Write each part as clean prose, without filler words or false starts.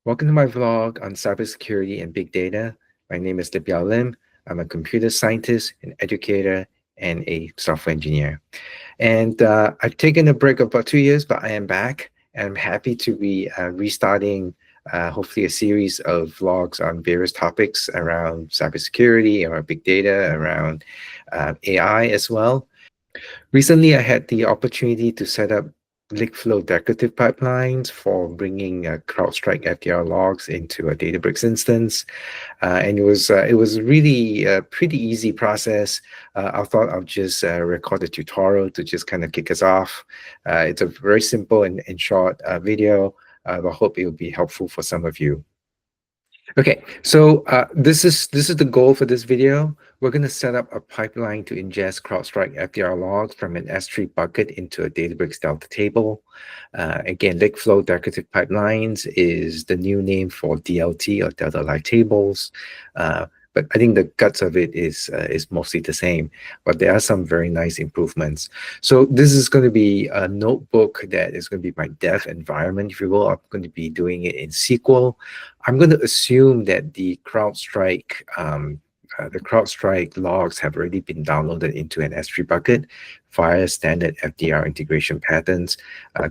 Welcome to my vlog on cybersecurity and big data. My name is lipyeow-lim. I'm a computer scientist, an educator, and a software engineer. And I've taken a break of about 2 years, but I am back, and I'm happy to be restarting hopefully a series of vlogs on various topics around cybersecurity or big data, around AI as well. Recently, I had the opportunity to set up Lakeflow declarative pipelines for bringing Crowdstrike FDR logs into a Databricks instance, and it was really a pretty easy process. I thought I'll just record a tutorial to just kind of kick us off. It's a very simple and short video. I hope it will be helpful for some of you. Okay, so this is the goal for this video. We're going to set up a pipeline to ingest CrowdStrike FDR logs from an S3 bucket into a Databricks Delta table. Again, Lakeflow Declarative Pipelines is the new name for DLT, or Delta Live Tables. But I think the guts of it is mostly the same, but there are some very nice improvements. So this is going to be a notebook that is going to be my dev environment, if you will. I'm going to be doing it in SQL. I'm going to assume that the CrowdStrike logs have already been downloaded into an S3 bucket via standard FDR integration patterns.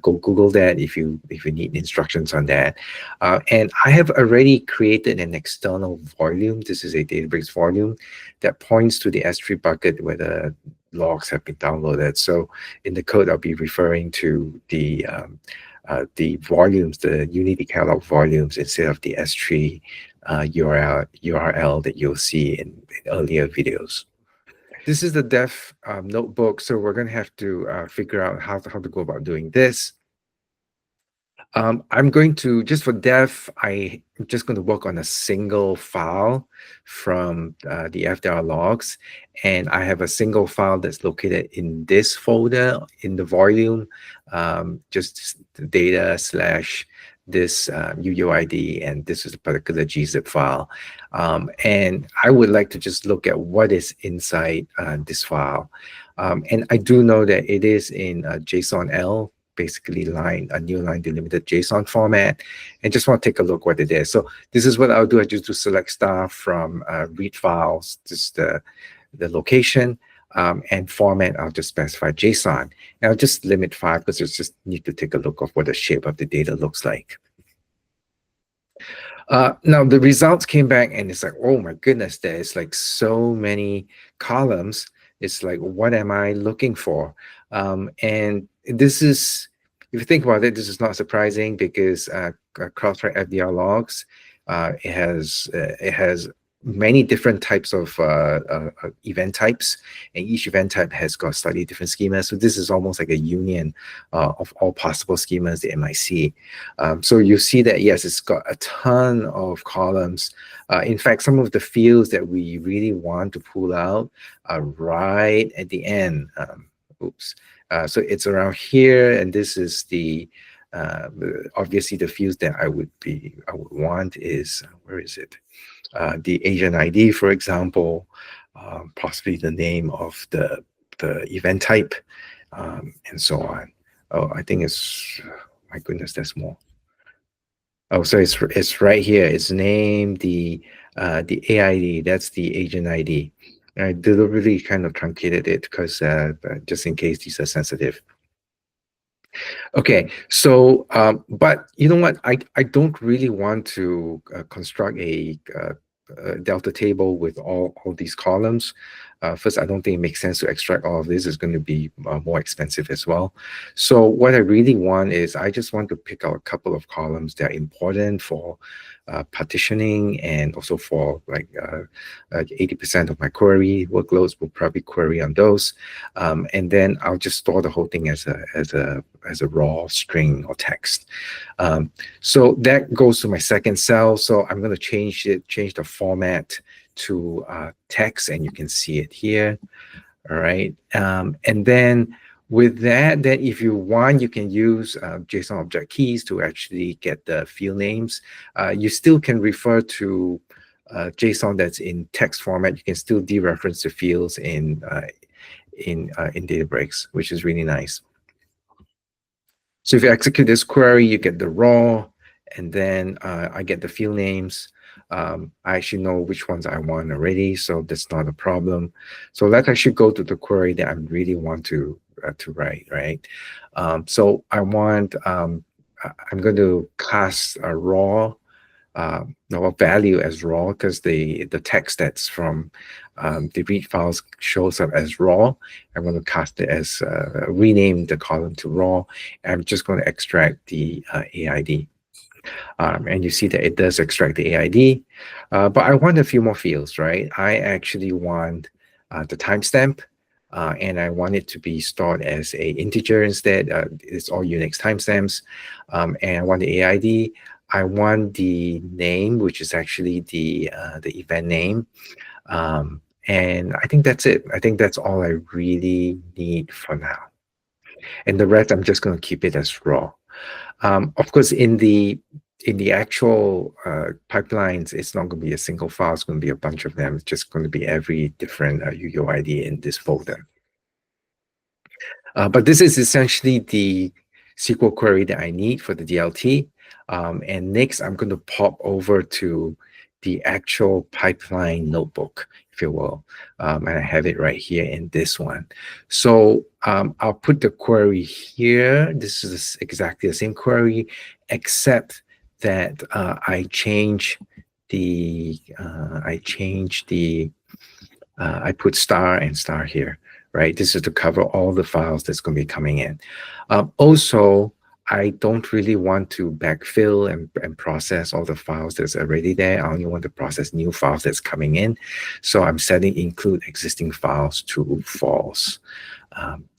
Go Google that if you need instructions on that. And I have already created an external volume. This is a Databricks volume that points to the S3 bucket where the logs have been downloaded. So in the code, I'll be referring to the volumes, the Unity catalog volumes, instead of the S3 URL that you'll see in earlier videos. This is the dev notebook, so we're going to have to figure out how to go about doing this. I'm going to, just for dev, I'm just going to work on a single file from the FDR logs. And I have a single file that's located in this folder in the volume, just data / this UUID, and this is a particular gzip file. And I would like to just look at what is inside this file. And I do know that it is in JSON-L, basically a new line delimited JSON format, and just want to take a look what it is. So this is what I'll do. I just do select star from read files, just the location, and format. I'll just specify JSON. And I'll just limit 5 because I just need to take a look of what the shape of the data looks like. Now the results came back and it's like, oh my goodness, there's like so many columns. It's like, what am I looking for? And this is, if you think about it, this is not surprising because CrowdStrike FDR logs, it has many different types of event types, and each event type has got slightly different schemas. So this is almost like a union of all possible schemas that you might see. So you see that, yes, it's got a ton of columns. In fact, some of the fields that we really want to pull out are right at the end. So it's around here, and this is the obviously the fields that I would want is, where is it? The agent ID, for example, possibly the name of the event type, and so on. Oh, I think it's, my goodness, there's more. Oh, so it's right here. It's named the AID. That's the agent ID. I deliberately kind of truncated it because just in case these are sensitive. Okay, so but you know what? I don't really want to construct a Delta table with all these columns. First, I don't think it makes sense to extract all of this. It's going to be more expensive as well. So what I really want is, I just want to pick out a couple of columns that are important for partitioning, and also for like 80% of my query workloads will probably query on those. And then I'll just store the whole thing as a raw string or text. So that goes to my second cell. So I'm going to change the format to text, and you can see it here. All right. And then with that, then if you want, you can use JSON object keys to actually get the field names. You still can refer to JSON that's in text format. You can still dereference the fields in Databricks, which is really nice. So if you execute this query, you get the raw and then I get the field names. I actually know which ones I want already, so that's not a problem. So let's actually go to the query that I really want to write, right? So I'm going to cast a raw no, a value as raw because the text that's from the read files shows up as raw. I'm going to cast it as rename the column to raw. I'm just going to extract the AID. And you see that it does extract the AID, but I want a few more fields, right? I actually want the timestamp, and I want it to be stored as a integer instead. It's all Unix timestamps, and I want the AID. I want the name, which is actually the event name, and I think that's it. I think that's all I really need for now, and the rest I'm just going to keep it as raw. Of course, in the actual pipelines, it's not going to be a single file. It's going to be a bunch of them. It's just going to be every different UUID in this folder. But this is essentially the SQL query that I need for the DLT. And next, I'm going to pop over to the actual pipeline notebook, if you will. And I have it right here in this one. So I'll put the query here. This is exactly the same query, except that I put star and star here, right? This is to cover all the files that's going to be coming in. Also, I don't really want to backfill and process all the files that's already there. I only want to process new files that's coming in. So I'm setting include existing files to false.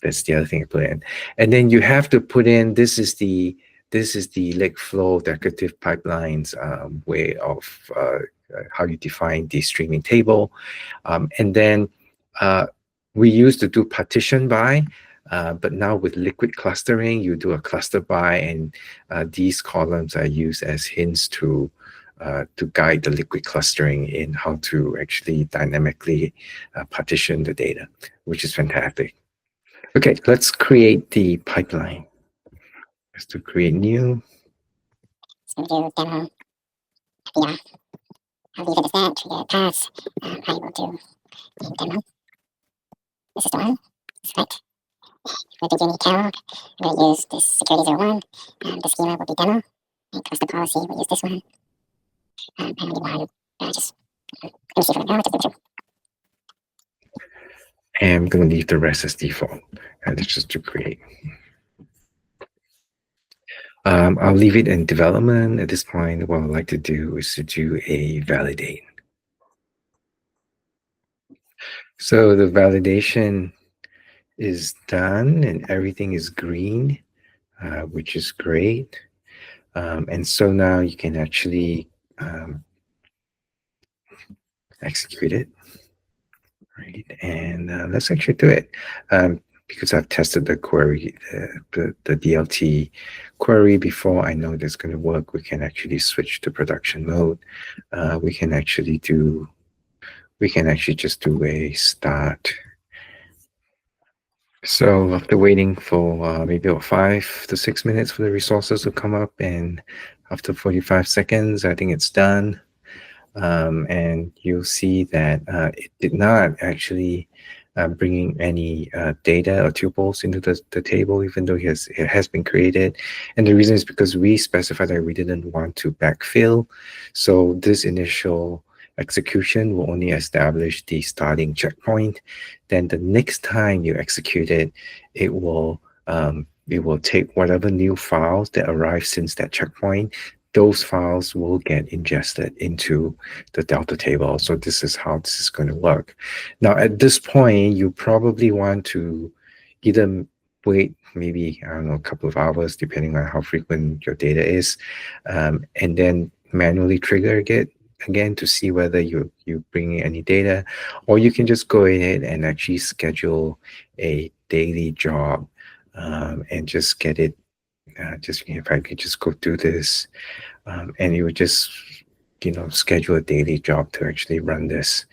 That's the other thing I put in. And then you have to put in, this is the Lakeflow declarative pipelines way of how you define the streaming table. And then we used to do partition by, but now with liquid clustering, you do a cluster by, and these columns are used as hints to guide the liquid clustering in how to actually dynamically partition the data, which is fantastic. Okay, let's create the pipeline. Just to create new. So do demo FDR. I'll leave it as that, trigger pass. I will do the demo. This is the one. Select. With the unique catalog, I'm going to use this security 01. The schema will be demo. And cluster policy, we'll use this one. And we want just let me see for now. And I'm going to leave the rest as default. And it's just to create. I'll leave it in development at this point. What I'd like to do is to do a validate. So the validation is done and everything is green, which is great. And so now you can actually execute it. Right, and let's actually do it. Because I've tested the query, the DLT query before, I know that's going to work. We can actually switch to production mode. We can actually just do a start. So after waiting for maybe about 5 to 6 minutes for the resources to come up, and after 45 seconds, I think it's done. And you'll see that it did not actually bringing any data or tuples into the table, even though it has been created. And the reason is because we specified that we didn't want to backfill. So this initial execution will only establish the starting checkpoint. Then the next time you execute it, it will take whatever new files that arrive since that checkpoint. Those files will get ingested into the Delta table. So this is how this is going to work. Now, at this point, you probably want to either wait maybe, I don't know, a couple of hours, depending on how frequent your data is, and then manually trigger it again to see whether you bring in any data, or you can just go ahead and actually schedule a daily job and just get it. Just if I could just go through this, and you would just schedule a daily job to actually run this.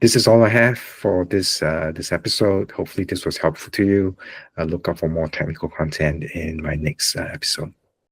This is all I have for this episode. Hopefully this was helpful to you. Look out for more technical content in my next episode.